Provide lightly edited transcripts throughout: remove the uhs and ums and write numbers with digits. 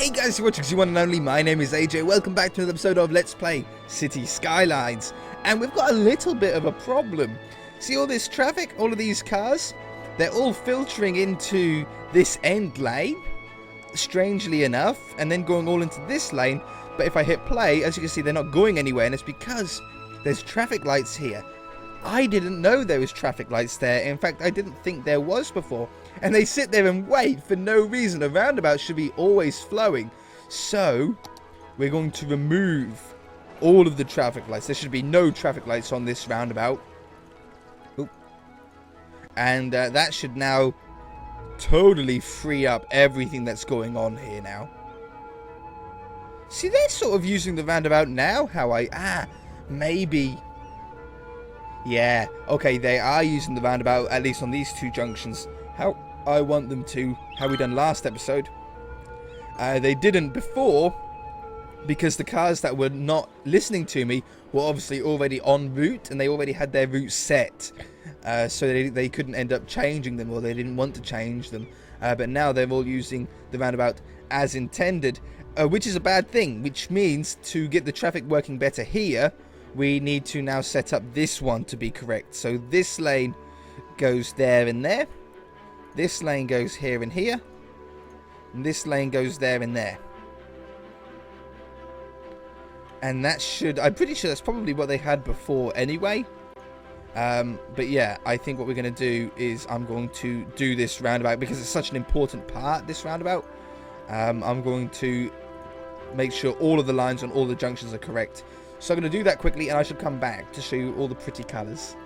Hey guys, you're watching the one and only. My name is AJ. Welcome back to another episode of Let's Play City Skylines. And we've got a little bit of a problem. See all this traffic, all of these cars? They're all filtering into this end lane, strangely enough, and then going all into this lane. But if I hit play, as you can see, they're not going anywhere, and it's because there's traffic lights here. I didn't know there was traffic lights there. In fact, I didn't think there was before. And they sit there and wait for no reason. A roundabout should be always flowing. So, we're going to remove all of the traffic lights. There should be no traffic lights on this roundabout. Oop. And that should now totally free up everything that's going on here now. See, they're sort of using the roundabout now. Maybe. Yeah, okay, they are using the roundabout, at least on these two junctions. How I want them to, how we done last episode. They didn't before, because the cars that were not listening to me were obviously already en route, and they already had their route set. So they couldn't end up changing them, or they didn't want to change them. But now they're all using the roundabout as intended, which is a bad thing, which means to get the traffic working better here, we need to now set up this one to be correct. So this lane goes there and there. This lane goes here and here. And this lane goes there and there. And that should... I'm pretty sure that's probably what they had before anyway. But yeah, I think what we're going to do is I'm going to do this roundabout because it's such an important part, this roundabout. I'm going to make sure all of the lines on all the junctions are correct. So I'm going to do that quickly, and I shall come back to show you all the pretty colours.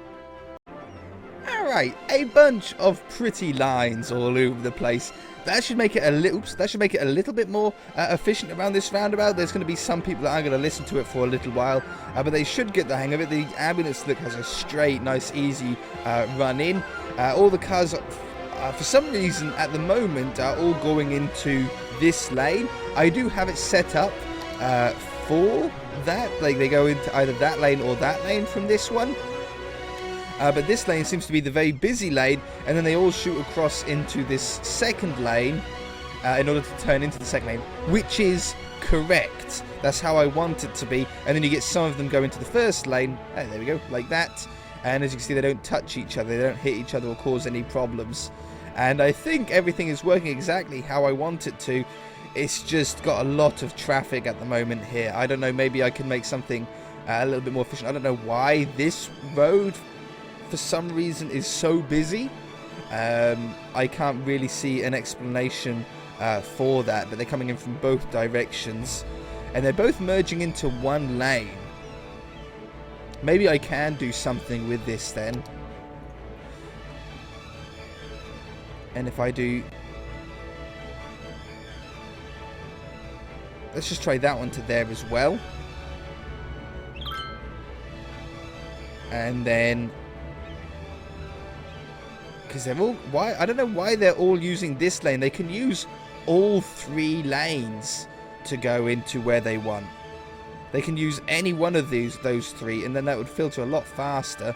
Alright, a bunch of pretty lines all over the place. That should make it a little bit more efficient around this roundabout. There's going to be some people that aren't going to listen to it for a little while, but they should get the hang of it. The ambulance look has a straight, nice, easy run in. All the cars, for some reason, at the moment, are all going into this lane. I do have it set up for that, like they go into either that lane or that lane from this one, but this lane seems to be the very busy lane, and then they all shoot across into this second lane in order to turn into the second lane, which is correct. That's how I want it to be. And then you get some of them go into the first lane, there we go, like that, and as you can see, they don't touch each other, they don't hit each other or cause any problems, and I think everything is working exactly how I want it to. It's just got a lot of traffic at the moment here. I don't know, maybe I can make something a little bit more efficient. I don't know why this road, for some reason, is so busy. I can't really see an explanation for that, but they're coming in from both directions. And they're both merging into one lane. Maybe I can do something with this then. And if I do... Let's just try that one to there as well. And then... because they're all... why? I don't know why they're all using this lane. They can use all three lanes to go into where they want. They can use any one of those three, and then that would filter a lot faster.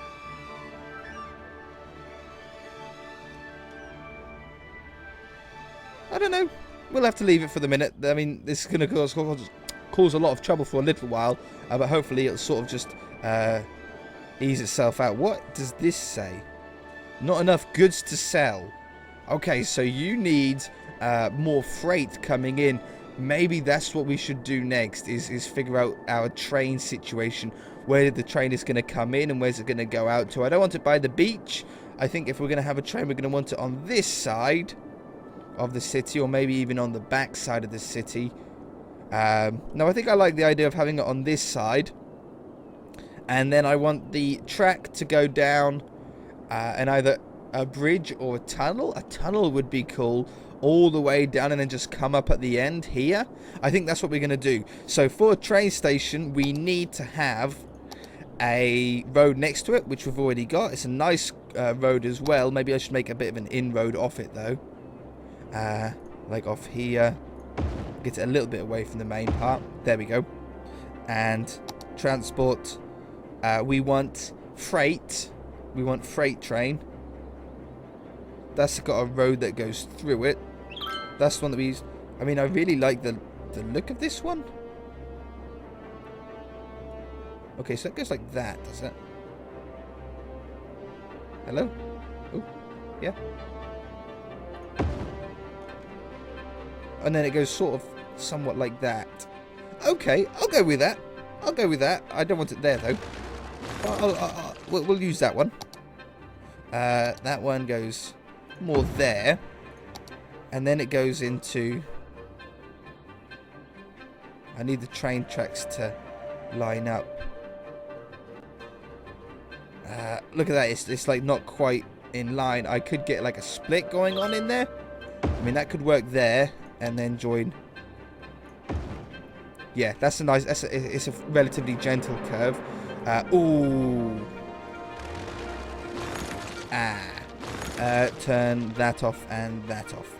I don't know. We'll have to leave it for the minute. I mean, this is going to cause a lot of trouble for a little while, but hopefully it'll sort of just ease itself out. What does this say? Not enough goods to sell. Okay, so you need more freight coming in. Maybe that's what we should do next, is figure out our train situation. Where the train is going to come in and where's it going to go out to. I don't want it by the beach. I think if we're going to have a train, we're going to want it on this side of the city, or maybe even on the back side of the city. No, I think I like the idea of having it on this side, and then I want the track to go down and either a bridge or a tunnel. A tunnel would be cool, all the way down and then just come up at the end here. I think that's what we're going to do. So for a train station, we need to have a road next to it, which we've already got. It's a nice road as well. Maybe I should make a bit of an inroad off it though. Like off here, get it a little bit away from the main part. There we go. And transport, we want freight. We want freight train. That's got a road that goes through it. That's the one that we use. I mean, I really like the look of this one. Okay, so it goes like that, does it? Hello? Oh, yeah. And then it goes sort of somewhat like that. Okay, I'll go with that. I'll go with that. I don't want it there, though. We'll use that one. That one goes more there. And then it goes into... I need the train tracks to line up. Look at that. It's like not quite in line. I could get like a split going on in there. I mean, that could work there. And then join. Yeah, that's a nice. It's a relatively gentle curve. Ooh. Turn that off and that off.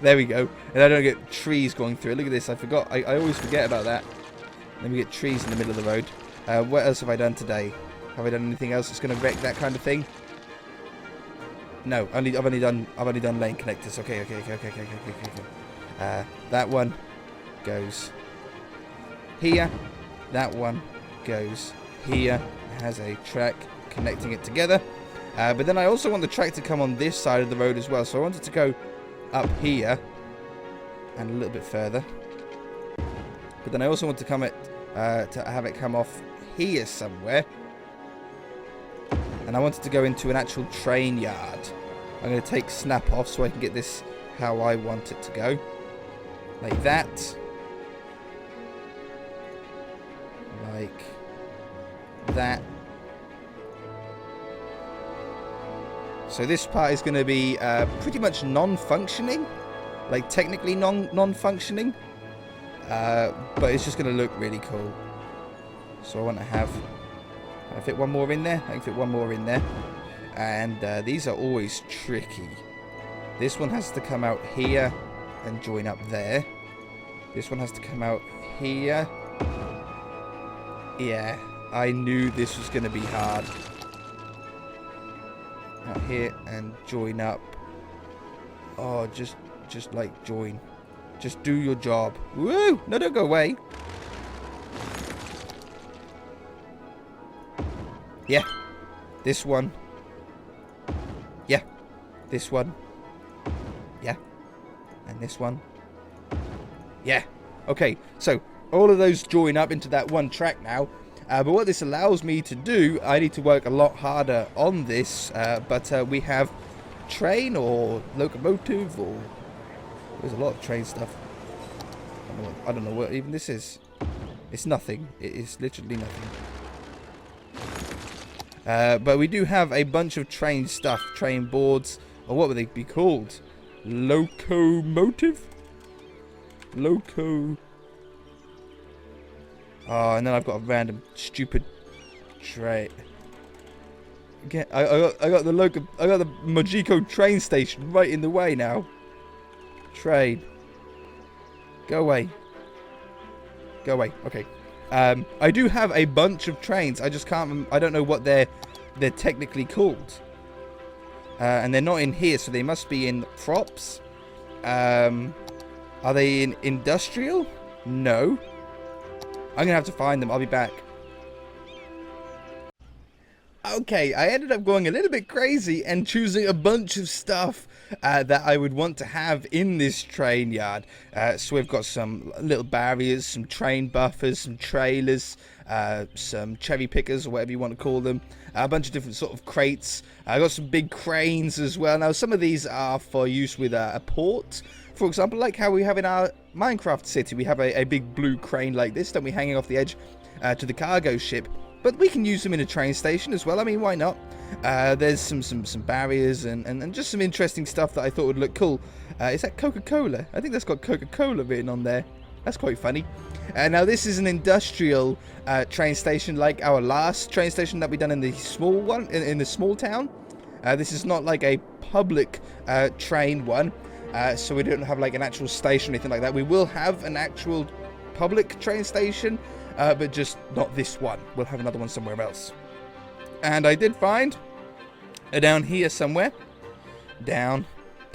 There we go. And I don't get trees going through it. Look at this. I forgot. I always forget about that. Then we get trees in the middle of the road. What else have I done today? Have I done anything else that's going to wreck that kind of thing? No, I've only done lane connectors. Okay. That one goes here. That one goes here. It has a track connecting it together. But then I also want the track to come on this side of the road as well. So I want it to go up here and a little bit further. But then I also want to come to have it come off here somewhere. And I want it to go into an actual train yard. I'm going to take snap off so I can get this how I want it to go. Like that. Like that. So this part is going to be pretty much non-functioning. Like technically non-functioning. But it's just going to look really cool. So I want to have... Can I fit one more in there? I can fit one more in there. And these are always tricky. This one has to come out here and join up there. This one has to come out here. Yeah, I knew this was going to be hard. Out here and join up. Oh, just like join. Just do your job. Woo! No, don't go away. Yeah. This one. Yeah. This one. Yeah. And this one. Yeah. Okay, so all of those join up into that one track now. But what this allows me to do, I need to work a lot harder on this. But we have train or locomotive or... There's a lot of train stuff. I don't know what even this is. It's nothing. It is literally nothing. But we do have a bunch of train stuff. Train boards. Or what would they be called? Locomotive? Loco... Oh, and then I've got a random stupid trait. Again, I got the Mojiko train station right in the way now. Train. Go away. Go away. Okay. I do have a bunch of trains. I just can't. I don't know what they're technically called. And they're not in here, so they must be in props. Are they in industrial? No. I'm going to have to find them. I'll be back. Okay, I ended up going a little bit crazy and choosing a bunch of stuff that I would want to have in this train yard. So we've got some little barriers, some train buffers, some trailers, some cherry pickers or whatever you want to call them. A bunch of different sort of crates. I got some big cranes as well. Now some of these are for use with a port. For example, like how we have in our Minecraft city, we have a big blue crane like this, don't we, hanging off the edge to the cargo ship. But we can use them in a train station as well. I mean, why not? There's some barriers and just some interesting stuff that I thought would look cool. Is that Coca-Cola? I think that's got Coca-Cola written on there. That's quite funny. Now, this is an industrial train station like our last train station that we done in the small one, in the small town. This is not like a public train one. So we don't have like an actual station or anything like that. We will have an actual public train station, but just not this one. We'll have another one somewhere else. And I did find down here somewhere, down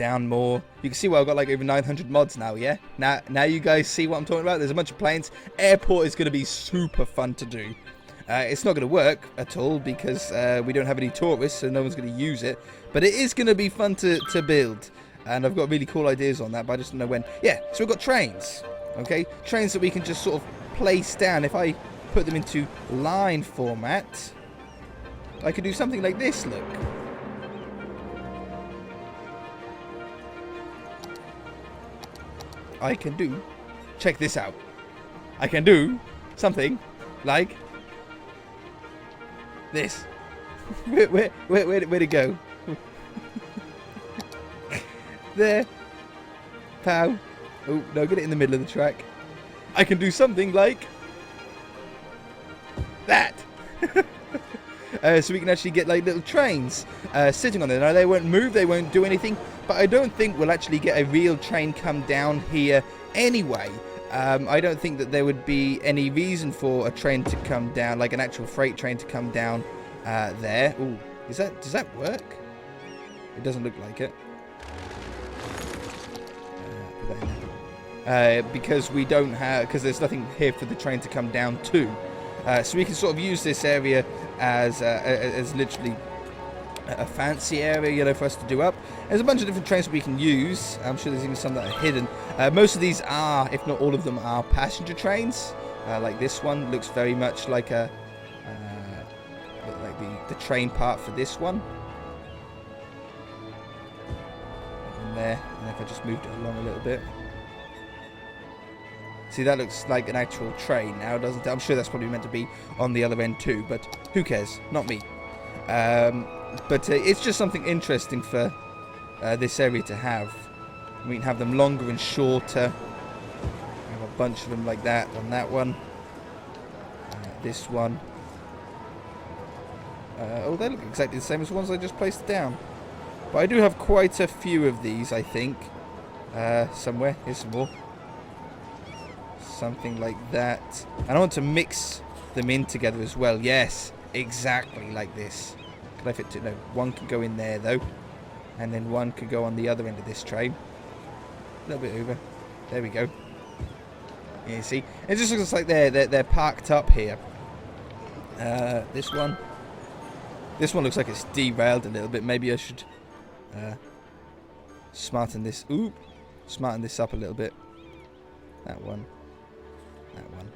down more. You can see where I've got like over 900 mods now, yeah? Now you guys see what I'm talking about? There's a bunch of planes. Airport is going to be super fun to do. It's not going to work at all because we don't have any tourists, so no one's going to use it. But it is going to be fun to build. And I've got really cool ideas on that, but I just don't know when. Yeah, so we've got trains, okay? Trains that we can just sort of place down. If I put them into line format, I could do something like this, look. I can do, check this out. I can do something like this. Where'd it go? There. Pow. Oh, no, get it in the middle of the track. I can do something like that. So we can actually get like little trains sitting on there. Now they won't move, they won't do anything, but I don't think we'll actually get a real train come down here anyway. I don't think that there would be any reason for a train to come down, like an actual freight train to come down there. Ooh, does that work? It doesn't look like it. Put that in there. Because we don't have, because there's nothing here for the train to come down to. So we can sort of use this area as literally a fancy area, you know, for us to do up. There's a bunch of different trains we can use. I'm sure there's even some that are hidden. Most of these are, if not all of them, are passenger trains. Like this one looks very much like a like the train part for this one. And there, and if I just moved it along a little bit. See, that looks like an actual train now, doesn't it? I'm sure that's probably meant to be on the other end too, but who cares? Not me. But it's just something interesting for this area to have. We can have them longer and shorter. Have a bunch of them like that on that one. This one. Oh, they look exactly the same as the ones I just placed down. But I do have quite a few of these, I think. Somewhere. Here's some more. Something like that. And I want to mix them in together as well. Yes, exactly like this. Could I fit two? No, one can go in there though. And then one could go on the other end of this train. A little bit over. There we go. Yeah, you see? It just looks like they're parked up here. This one. This one looks like it's derailed a little bit. Maybe I should smarten this. Ooh, smarten this up a little bit. That one. That one.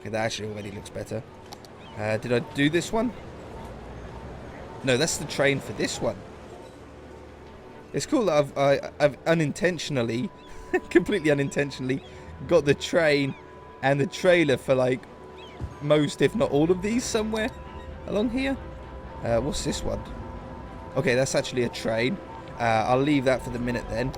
Okay, that actually already looks better. Did I do this one? No, that's the train for this one. It's cool that I've unintentionally, completely unintentionally, got the train and the trailer for like most, if not all of these somewhere along here. What's this one? Okay, that's actually a train. I'll leave that for the minute then.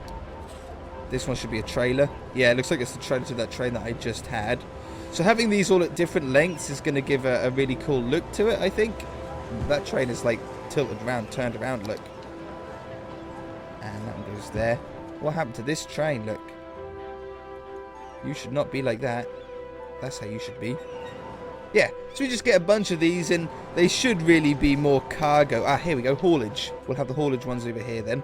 This one should be a trailer. Yeah, it looks like it's the trailer to that train that I just had. So having these all at different lengths is going to give a really cool look to it, I think. That train is like tilted around, turned around, look. And that one goes there. What happened to this train, look? You should not be like that. That's how you should be. Yeah, so we just get a bunch of these and they should really be more cargo. Ah, here we go, haulage. We'll have the haulage ones over here then.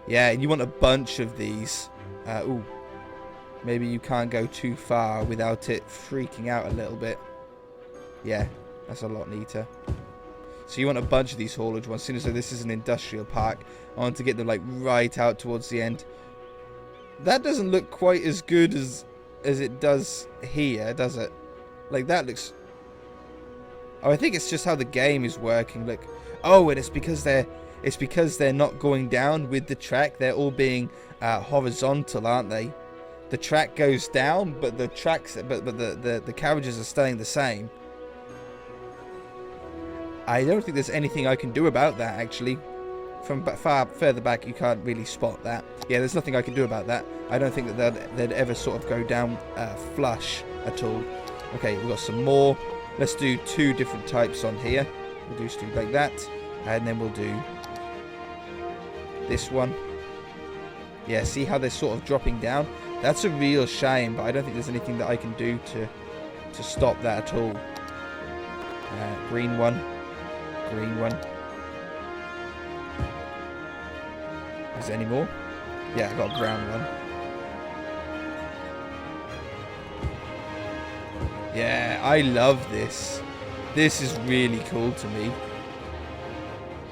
Yeah, and you want a bunch of these. Ooh. Maybe you can't go too far without it freaking out a little bit. Yeah, that's a lot neater. So you want a bunch of these haulage ones. As soon as this is an industrial park, I want to get them like right out towards the end. That doesn't look quite as good as it does here, does it? Like that looks... Oh, I think it's just how the game is working. Look. Oh, and it's because they're not going down with the track. They're all being horizontal, aren't they? The track goes down, but the carriages are staying the same. I don't think there's anything I can do about that, actually. From far further back, you can't really spot that. Yeah, there's nothing I can do about that. I don't think that they'd ever sort of go down flush at all. Okay, we've got some more. Let's do 2 different types on here. We'll do something like that. And then we'll do this one. Yeah, see how they're sort of dropping down? That's a real shame, but I don't think there's anything that I can do to stop that at all. Green one. Green one. Is there any more? Yeah, I got a brown one. Yeah, I love this. This is really cool to me.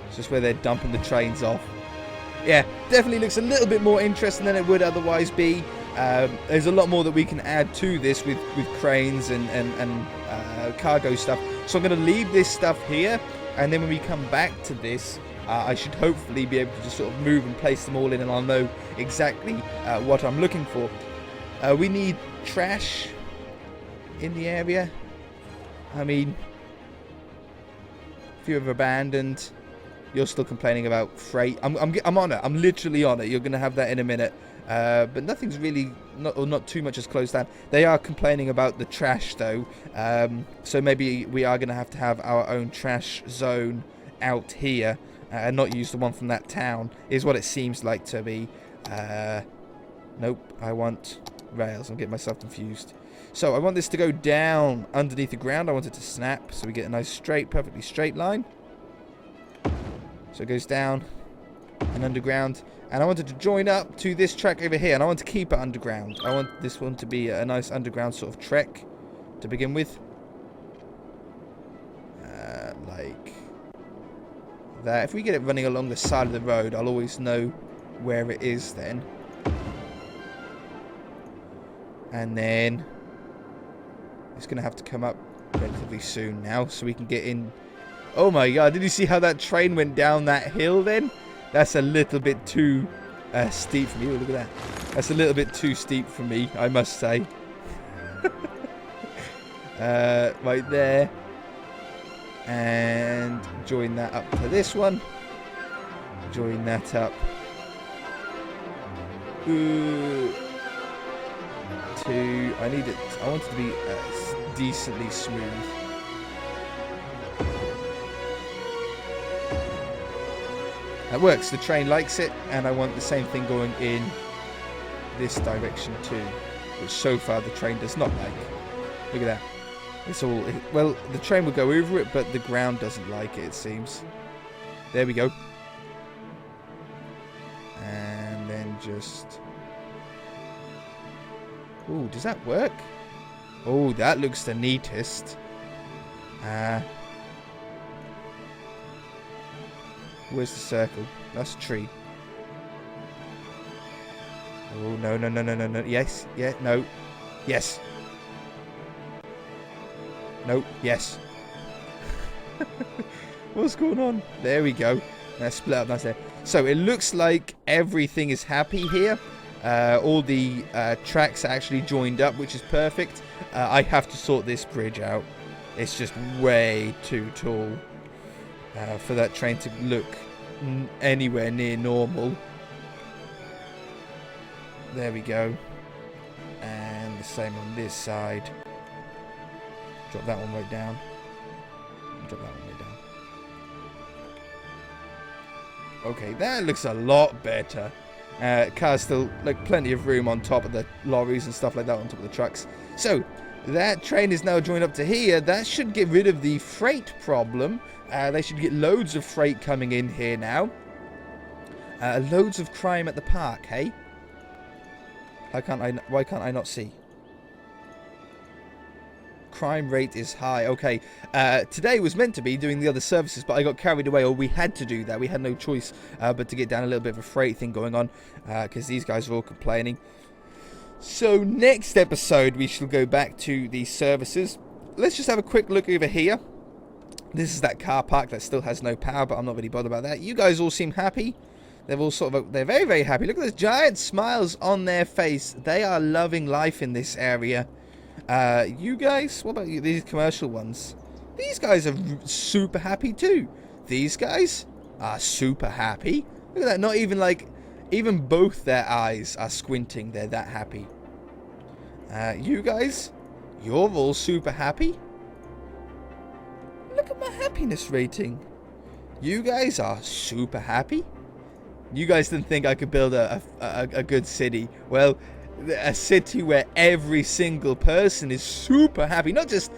It's just where they're dumping the trains off. Yeah, definitely looks a little bit more interesting than it would otherwise be. There's a lot more that we can add to this with cranes and cargo stuff. So I'm going to leave this stuff here, and then when we come back to this, I should hopefully be able to just sort of move and place them all in, and I'll know exactly what I'm looking for. We need trash in the area. I mean, if you've abandoned, you're still complaining about freight. I'm on it. I'm literally on it. You're going to have that in a minute. But nothing's really, not too much has closed down. They are complaining about the trash though. So maybe we are going to have our own trash zone out here. And not use the one from that town, is what it seems like to be. Nope, I want rails. I'm getting myself confused. So I want this to go down underneath the ground. I want it to snap, so we get a nice straight, perfectly straight line. So it goes down and underground. And I want it to join up to this track over here. And I want to keep it underground. I want this one to be a nice underground sort of trek to begin with. Like that. If we get it running along the side of the road, I'll always know where it is then. And then it's going to have to come up relatively soon now so we can get in. Oh my god, did you see how that train went down that hill then? That's a little bit too steep for me. Oh, look at that. That's a little bit too steep for me, I must say. Right there. And join that up to this one. Join that up to, I need it, I want it to be decently smooth. That works, the train likes it, and I want the same thing going in this direction too, which so far the train does not like. Look at that. It's all, well, the train will go over it, but the ground doesn't like it, it seems. There we go. And then just... Ooh, does that work? Oh, that looks the neatest. Where's the circle? That's a tree. Oh, no, no, no, no, no, no. Yes, yeah, no. Yes. No, yes. What's going on? There we go. Let's split up nice there. So it looks like everything is happy here. All the tracks are actually joined up, which is perfect. I have to sort this bridge out. It's just way too tall for that train to look anywhere near normal. There we go. And the same on this side. Drop that one right down. Drop that one right down. Okay, that looks a lot better. Cars still, like, plenty of room on top of the lorries and stuff like that, on top of the trucks. So, that train is now joined up to here. That should get rid of the freight problem. They should get loads of freight coming in here now. Loads of crime at the park, hey? Why can't I not see? Crime rate is high. Okay, today was meant to be doing the other services, but I got carried away, or we had to do that. We had no choice but to get down a little bit of a freight thing going on, because these guys are all complaining. So next episode, we shall go back to the services. Let's just have a quick look over here. This is that car park that still has no power, but I'm not really bothered about that. You guys all seem happy. They're all they're very, very happy. Look at those giant smiles on their face. They are loving life in this area. You guys, what about you? These commercial ones? These guys are super happy too. These guys are super happy. Look at that. Not even like, even both their eyes are squinting. They're that happy. You guys, you're all super happy. Look at my happiness rating. You guys are super happy. You guys didn't think I could build a good city. Well, a city where every single person is super happy, not just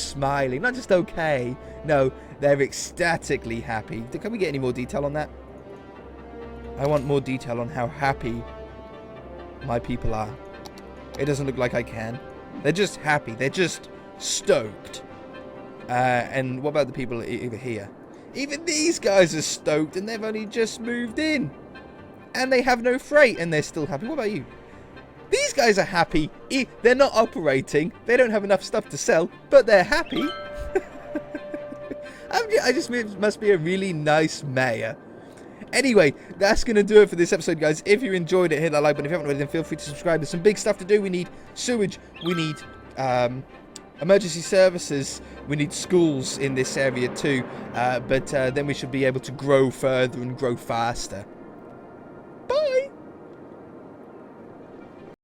smiling, not just okay. No, they're ecstatically happy. Can we get any more detail on that? I want more detail on how happy my people are. It doesn't look like I can. They're just happy. They're just stoked. And what about the people over here? Even these guys are stoked, and they've only just moved in. And they have no freight, and they're still happy. What about you? These guys are happy. They're not operating. They don't have enough stuff to sell, but they're happy. I just must be a really nice mayor. Anyway, that's going to do it for this episode, guys. If you enjoyed it, hit that like button. If you haven't already, then feel free to subscribe. There's some big stuff to do. We need sewage. We need emergency services. We need schools in this area too. But then we should be able to grow further and grow faster.